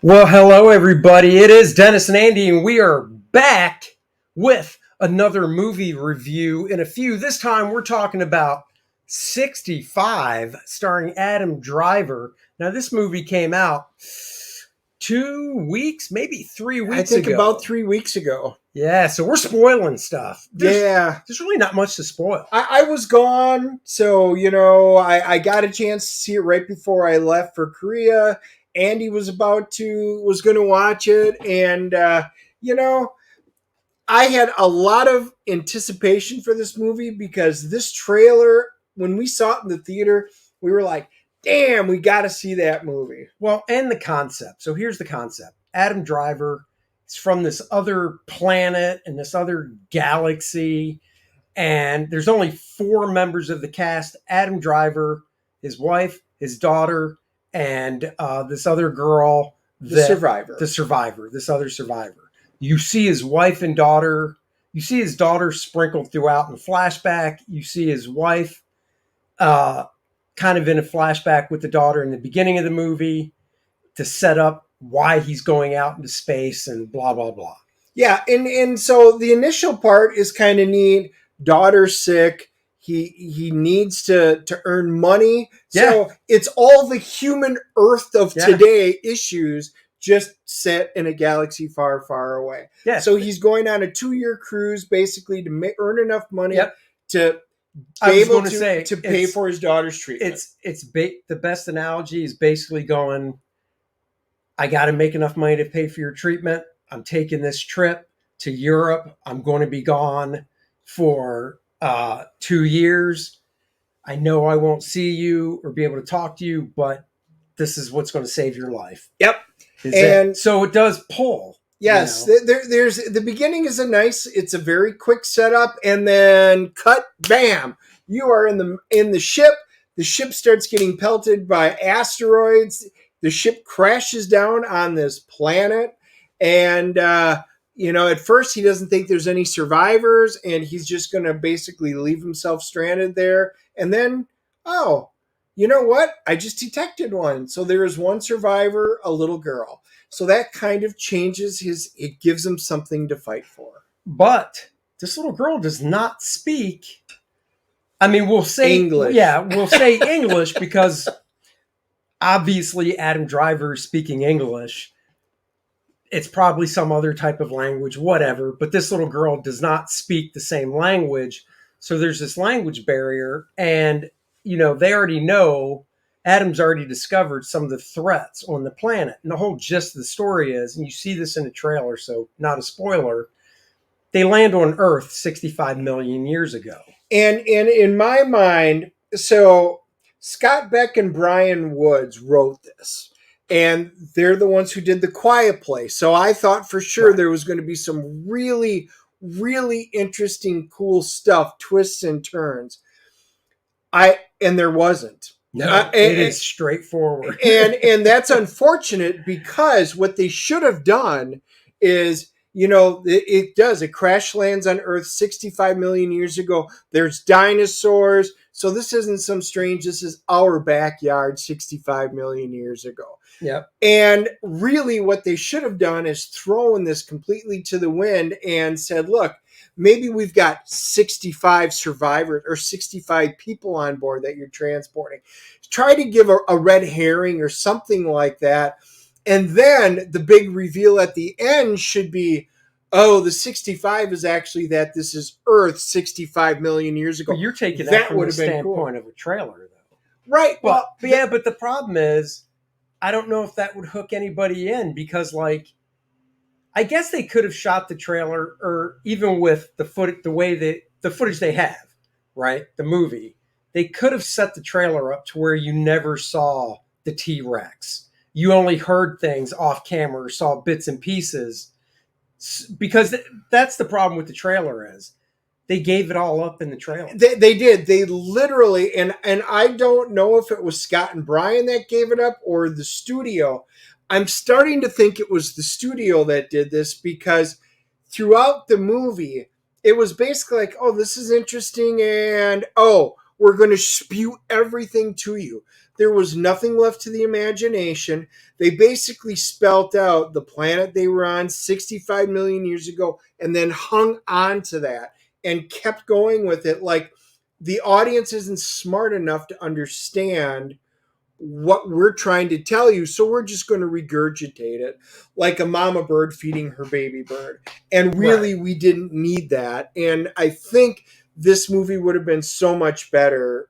Well, hello, everybody. It is Dennis and Andy, and we are back with another movie review in a few. This time, we're talking about 65, starring Adam Driver. Now, this movie came out 2 weeks, maybe 3 weeks ago. I think about 3 weeks ago. Yeah, so we're spoiling stuff. There's really not much to spoil. I was gone, so, I got a chance to see it right before I left for Korea. Andy was going to watch it, and I had a lot of anticipation for this movie because this trailer, when we saw it in the theater, we were like, damn, we got to see that movie. Well, and the concept. So here's the concept. Adam Driver is from this other planet and this other galaxy, and there's only 4 members of the cast: Adam Driver, his wife, his daughter, and this other girl, this other survivor. You see his wife and daughter. You see his daughter sprinkled throughout in the flashback. You see his wife kind of in a flashback with the daughter in the beginning of the movie to set up why he's going out into space and blah, blah, blah. Yeah, and so the initial part is kind of neat. Daughter's sick. He needs to earn money. Yeah. So it's all the human Earth of today issues just set in a galaxy far, far away. Yeah. So he's going on a 2-year cruise basically to earn enough money to be able to pay for his daughter's treatment. The best analogy is basically going, I got to make enough money to pay for your treatment. I'm taking this trip to Europe. I'm going to be gone for 2 years. I know I won't see you or be able to talk to you, but this is what's going to save your life. Yep. So it does pull. Yes. There's the beginning is it's a very quick setup, and then cut, bam, you are in the ship. The ship starts getting pelted by asteroids. The ship crashes down on this planet, and at first he doesn't think there's any survivors, and he's just going to basically leave himself stranded there. And then, oh, you know what? I just detected one. So there is one survivor, a little girl. So that kind of changes it gives him something to fight for. But this little girl does not speak. I mean, we'll say English. Yeah, we'll say English because obviously Adam Driver is speaking English. It's probably some other type of language, whatever. But this little girl does not speak the same language. So there's this language barrier. And, they already know, Adam's already discovered some of the threats on the planet. And the whole gist of the story is, and you see this in the trailer, so not a spoiler, they land on Earth 65 million years ago. And in my mind, so Scott Beck and Brian Woods wrote this. And they're the ones who did The Quiet Place. So I thought for sure there was going to be some really, really interesting, cool stuff, twists and turns. And there wasn't. No, it is straightforward. and that's unfortunate because what they should have done is, it crash lands on Earth 65 million years ago. There's dinosaurs. So this isn't some strange, this is our backyard 65 million years ago. Yep. And really what they should have done is thrown this completely to the wind and said, look, maybe we've got 65 survivors or 65 people on board that you're transporting. Try to give a red herring or something like that. And then the big reveal at the end should be, oh, the 65 is actually that this is Earth 65 million years ago. Well, you're taking that from the standpoint of a trailer, though. Right. Well, but the problem is, I don't know if that would hook anybody in because, I guess they could have shot the trailer, or even with the footage they have, right? The movie, they could have set the trailer up to where you never saw the T-Rex. you only heard things off camera or saw bits and pieces, because that's the problem with the trailer is they gave it all up in the trailer. They did. They literally, and I don't know if it was Scott and Brian that gave it up or the studio. I'm starting to think it was the studio that did this, because throughout the movie, it was basically like, oh, this is interesting, and oh, we're going to spew everything to you. There was nothing left to the imagination. They basically spelt out the planet they were on 65 million years ago and then hung on to that and kept going with it. Like, the audience isn't smart enough to understand what we're trying to tell you, so we're just going to regurgitate it like a mama bird feeding her baby bird. And really, we didn't need that. And I think this movie would have been so much better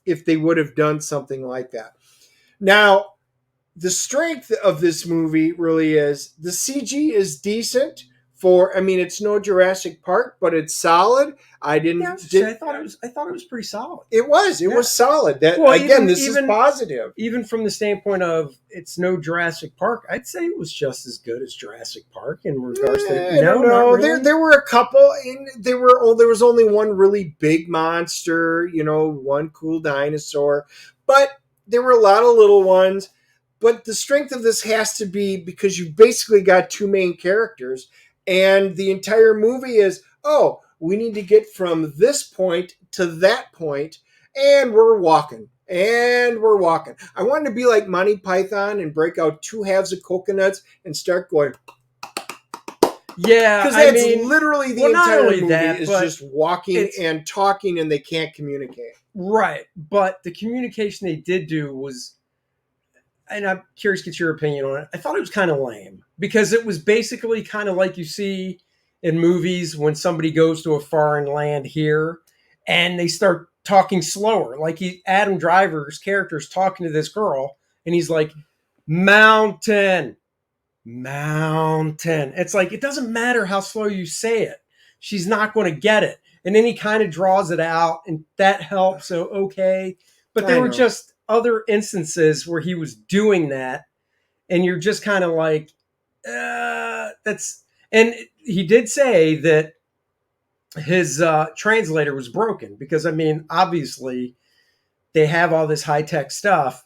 if they would have done something like that. Now, the strength of this movie really is the CG is decent. I mean, it's no Jurassic Park, but it's solid. I thought it was pretty solid. It was solid. That, well, again, this is positive. Even from the standpoint of it's no Jurassic Park, I'd say it was just as good as Jurassic Park in regards to. No, really. There were a couple. There was only one really big monster. One cool dinosaur, but there were a lot of little ones. But the strength of this has to be because you basically got two main characters. And the entire movie is, oh, we need to get from this point to that point, and we're walking. I wanted to be like Monty Python and break out two halves of coconuts and start going. Yeah, because that's literally the entire movie is just walking and talking, and they can't communicate. Right, but the communication they did do was, and I'm curious to get your opinion on it, I thought it was kind of lame, because it was basically kind of like you see in movies when somebody goes to a foreign land here and they start talking slower. Like Adam Driver's character is talking to this girl and he's like, mountain. It's like, it doesn't matter how slow you say it. She's not going to get it. And then he kind of draws it out and that helps. So, okay. But there were just other instances where he was doing that, and you're just kind of like, that's. And he did say that his translator was broken because, I mean, obviously they have all this high tech stuff,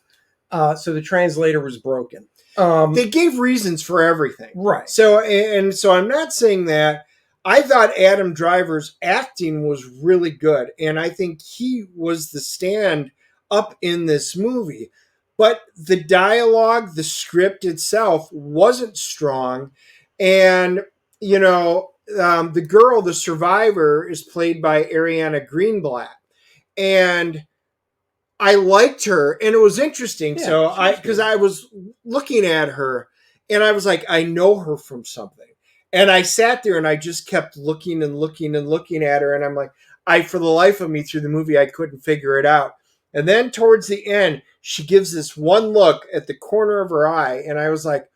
so the translator was broken. They gave reasons for everything, right? So I'm not saying that. I thought Adam Driver's acting was really good, and I think he was the stand up in this movie, but the dialogue, the script itself wasn't strong. And the girl, the survivor, is played by Ariana Greenblatt, and I liked her, and it was interesting. Because I was looking at her and I was like, I know her from something, and I sat there and I just kept looking and looking and looking at her, and I'm like, for the life of me through the movie, I couldn't figure it out. And then towards the end, she gives this one look at the corner of her eye, and I was like,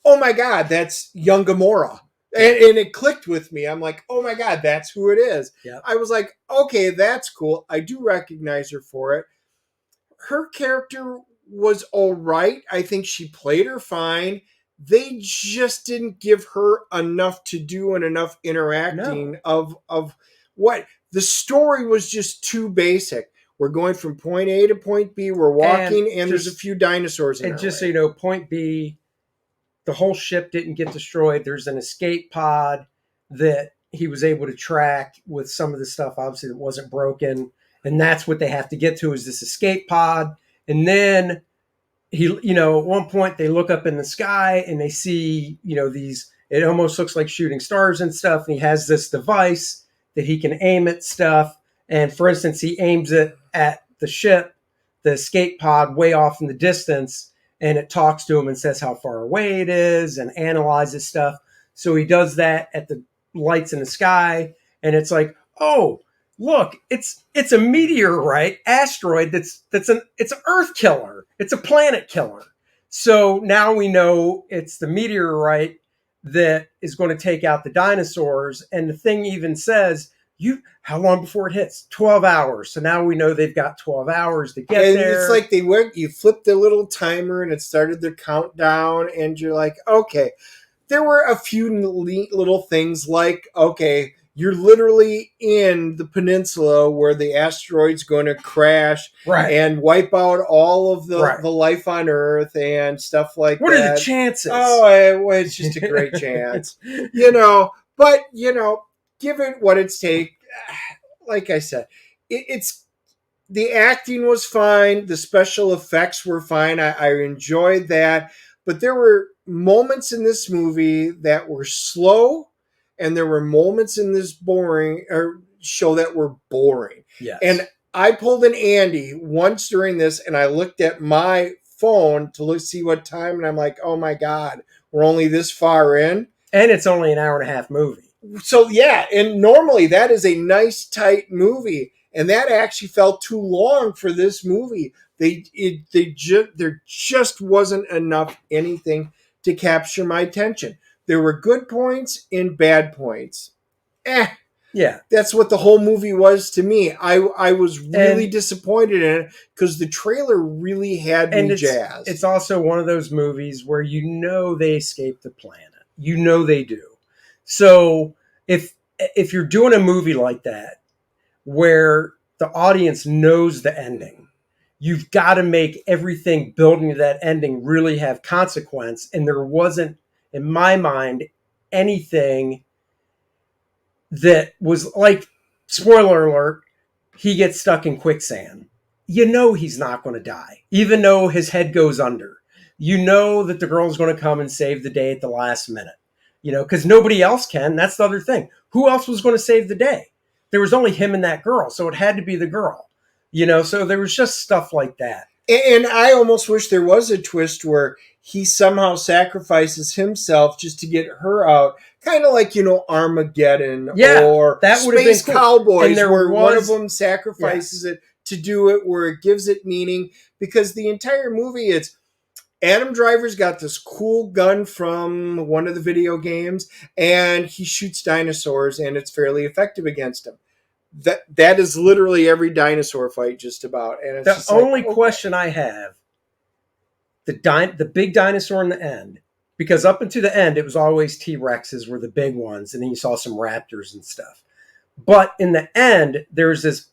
oh my God, that's young Gamora. And it clicked with me. I'm like, oh my God, that's who it is. Yeah. I was like, okay, that's cool. I do recognize her for it. Her character was all right. I think she played her fine. They just didn't give her enough to do and enough interacting of what the story was just too basic. We're going from point A to point B. We're walking, and there's a few dinosaurs in our way. So you know, point B, the whole ship didn't get destroyed. There's an escape pod that he was able to track with some of the stuff, obviously, that wasn't broken. And that's what they have to get to, is this escape pod. And then at one point they look up in the sky and they see, these, it almost looks like shooting stars and stuff. And he has this device that he can aim at stuff. And for instance, he aims it at the ship, the escape pod, way off in the distance, and it talks to him and says how far away it is and analyzes stuff. So he does that at the lights in the sky, and it's like, oh, look, it's a meteorite asteroid it's an Earth killer. It's a planet killer. So now we know it's the meteorite that is going to take out the dinosaurs. And the thing even says, How long before it hits? 12 hours. So now we know they've got 12 hours to get And there. it's like you flipped the little timer and it started the countdown, and you're like, okay. There were a few little things like, okay, you're literally in the peninsula where the asteroid's going to crash Right. and wipe out all of the Right. life on Earth and stuff like What that. are the chances? Oh, it's just a great chance. But, give it what it's take. Like I said, it's the acting was fine. The special effects were fine. I enjoyed that. But there were moments in this movie that were slow, and there were moments in this show that were boring. Yes. And I pulled an Andy once during this, and I looked at my phone to see what time, and I'm like, oh my God, we're only this far in. And it's only an hour and a half movie. So yeah, and normally that is a nice tight movie, and that actually felt too long for this movie. There just wasn't enough anything to capture my attention. There were good points and bad points. Yeah, that's what the whole movie was to me. I was really disappointed in it because the trailer really had me jazzed. It's also one of those movies where they escaped the planet. They do. So if you're doing a movie like that where the audience knows the ending, you've got to make everything building to that ending really have consequence. And there wasn't, in my mind, anything that was like, spoiler alert, he gets stuck in quicksand. He's not going to die, even though his head goes under. That the girl's going to come and save the day at the last minute. Because nobody else can. That's the other thing. Who else was going to save the day? There was only him and that girl, so it had to be the girl. So there was just stuff like that. And I almost wish there was a twist where he somehow sacrifices himself just to get her out. Kind of like, Armageddon or that would Space have been cool. Cowboys, where one of them sacrifices it to do it, where it gives it meaning. Because the entire movie, it's Adam Driver's got this cool gun from one of the video games, and he shoots dinosaurs, and it's fairly effective against them. That is literally every dinosaur fight, just about. And it's the only question I have, the big dinosaur in the end, because up until the end, it was always T-Rexes were the big ones, and then you saw some raptors and stuff. But in the end, there's this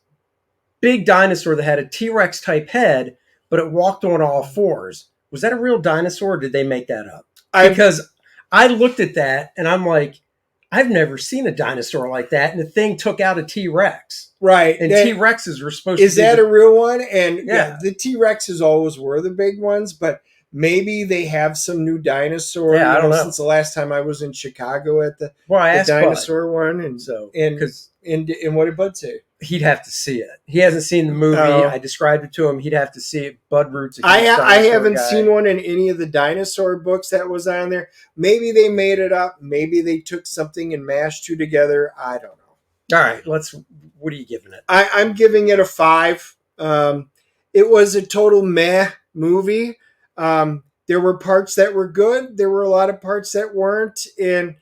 big dinosaur that had a T-Rex type head, but it walked on all fours. Was that a real dinosaur, or did they make that up? Because I looked at that, and I'm like, I've never seen a dinosaur like that, and the thing took out a T-Rex. Right. And T-Rexes were supposed to be... Is that a real one? And yeah, the T-Rexes always were the big ones, but maybe they have some new dinosaur. Yeah, I don't know. Since the last time I was in Chicago at the dinosaur one. And so, and what did Bud say? He'd have to see it. He hasn't seen the movie. I described it to him. He'd have to see it. Bud Roots. I haven't seen one in any of the dinosaur books that was on there. Maybe they made it up. Maybe they took something and mashed two together. I don't know. All right. What are you giving it? I'm giving it a 5. It was a total meh movie. There were parts that were good. There were a lot of parts that weren't. And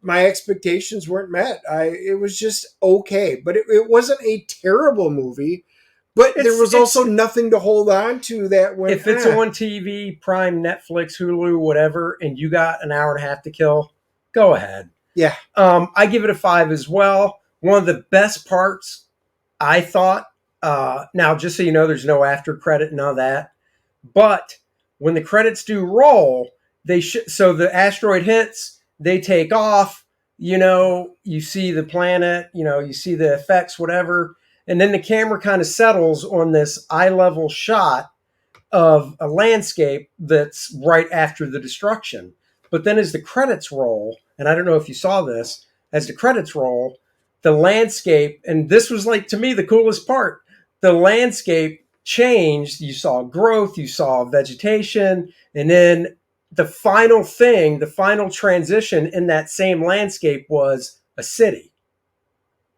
my expectations weren't met. It was just okay, but it wasn't a terrible movie. But there was also nothing to hold on to that went. If it's on TV, Prime, Netflix, Hulu, whatever, and you got an hour and a half to kill, go ahead. Yeah. I give it a 5 as well. One of the best parts, I thought. Now, just so you know, there's no after credit, none of that. But when the credits do roll, so the asteroid hits. They take off, you see the planet, you see the effects, whatever. And then the camera kind of settles on this eye-level shot of a landscape that's right after the destruction. But then as the credits roll, and I don't know if you saw this, as the credits roll, the landscape, and this was like, to me, the coolest part, the landscape changed. You saw growth, you saw vegetation, and then the final transition in that same landscape was a city.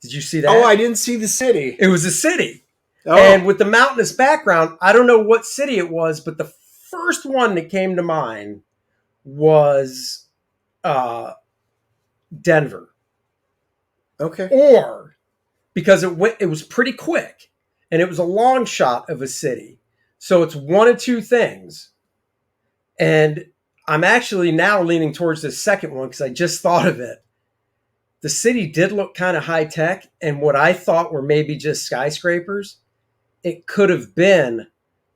Did you see that? Oh, I didn't see the city. It was a city. Oh. And with the mountainous background, I don't know what city it was, but the first one that came to mind was Denver. Okay. Or because it was pretty quick, and it was a long shot of a city. So it's one of two things. And I'm actually now leaning towards the second one because I just thought of it. The city did look kind of high tech, and what I thought were maybe just skyscrapers, it could have been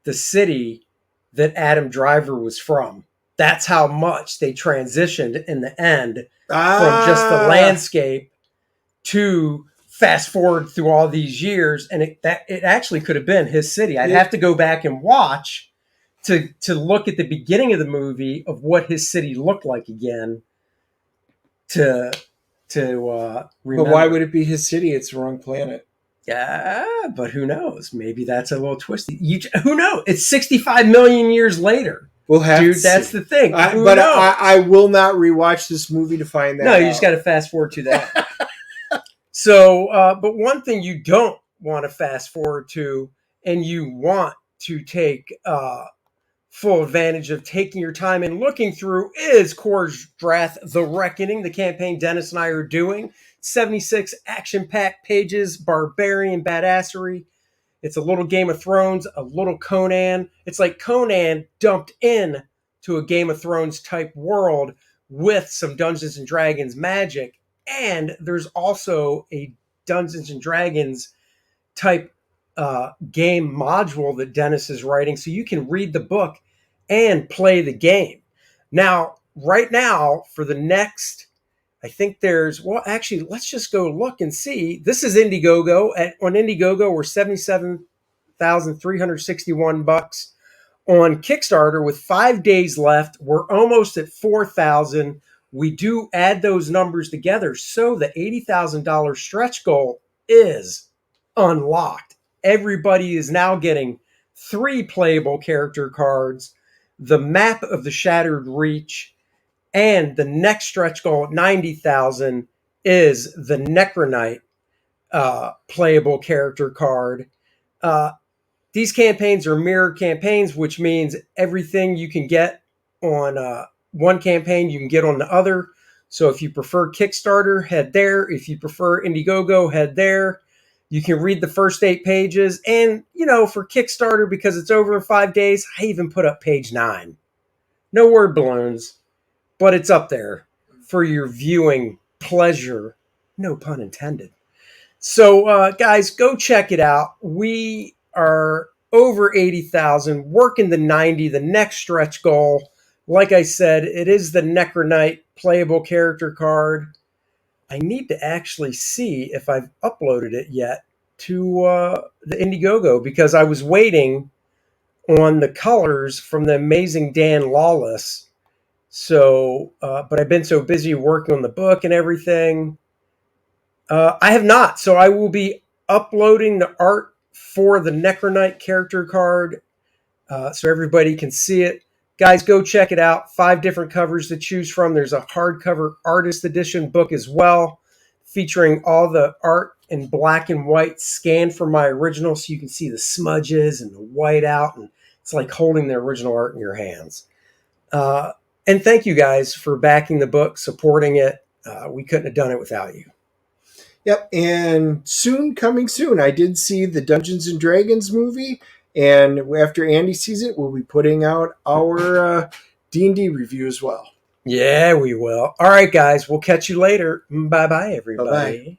the city that Adam Driver was from. That's how much they transitioned in the end from just the landscape to fast forward through all these years, and it actually could have been his city. I'd have to go back and watch to look at the beginning of the movie of what his city looked like again to remember. But why would it be his city? It's the wrong planet. Yeah, but who knows? Maybe that's a little twisty. Who knows? It's 65 million years later. We'll have Dude, to that's see. the thing. I will not rewatch this movie to find that out. No, you just got to fast forward to that. So, but one thing you don't want to fast forward to, and you want to take full advantage of taking your time and looking through, is Kor-Drath, The Reckoning, the campaign Dennis and I are doing. 76 action-packed pages, barbarian badassery. It's a little Game of Thrones, a little Conan. It's like Conan dumped in to a Game of Thrones type world with some Dungeons and Dragons magic. And there's also a Dungeons and Dragons type game module that Dennis is writing, so you can read the book and play the game. Now, right now, for the next, I think there's, well, actually, let's just go look and see. This is Indiegogo. On Indiegogo, we're $77,361. On Kickstarter, with 5 days left, we're almost at 4,000. We do add those numbers together, so the $80,000 stretch goal is unlocked. Everybody is now getting 3 playable character cards, the map of the Shattered Reach, and the next stretch goal at 90,000 is the Necronite playable character card. These campaigns are mirror campaigns, which means everything you can get on one campaign, you can get on the other. So if you prefer Kickstarter, head there. If you prefer Indiegogo, head there. You can read the first 8 pages. And, for Kickstarter, because it's over in 5 days, I even put up page 9. No word balloons, but it's up there for your viewing pleasure. No pun intended. So, guys, go check it out. We are over 80,000, working the 90, the next stretch goal. Like I said, it is the Necronite playable character card. I need to actually see if I've uploaded it yet to the Indiegogo, because I was waiting on the colors from the amazing Dan Lawless. So, but I've been so busy working on the book and everything. I have not. So I will be uploading the art for the Necronite character card so everybody can see it. Guys, go check it out. 5 different covers to choose from. There's a hardcover artist edition book as well, featuring all the art in black and white scanned from my original, so you can see the smudges and the white out, and it's like holding the original art in your hands. And thank you guys for backing the book, supporting it. We couldn't have done it without you. Yep, and coming soon, I did see the Dungeons and Dragons movie, and after Andy sees it, we'll be putting out our D&D review as well. Yeah, we will. All right, guys, we'll catch you later. Bye-bye, everybody. Bye-bye.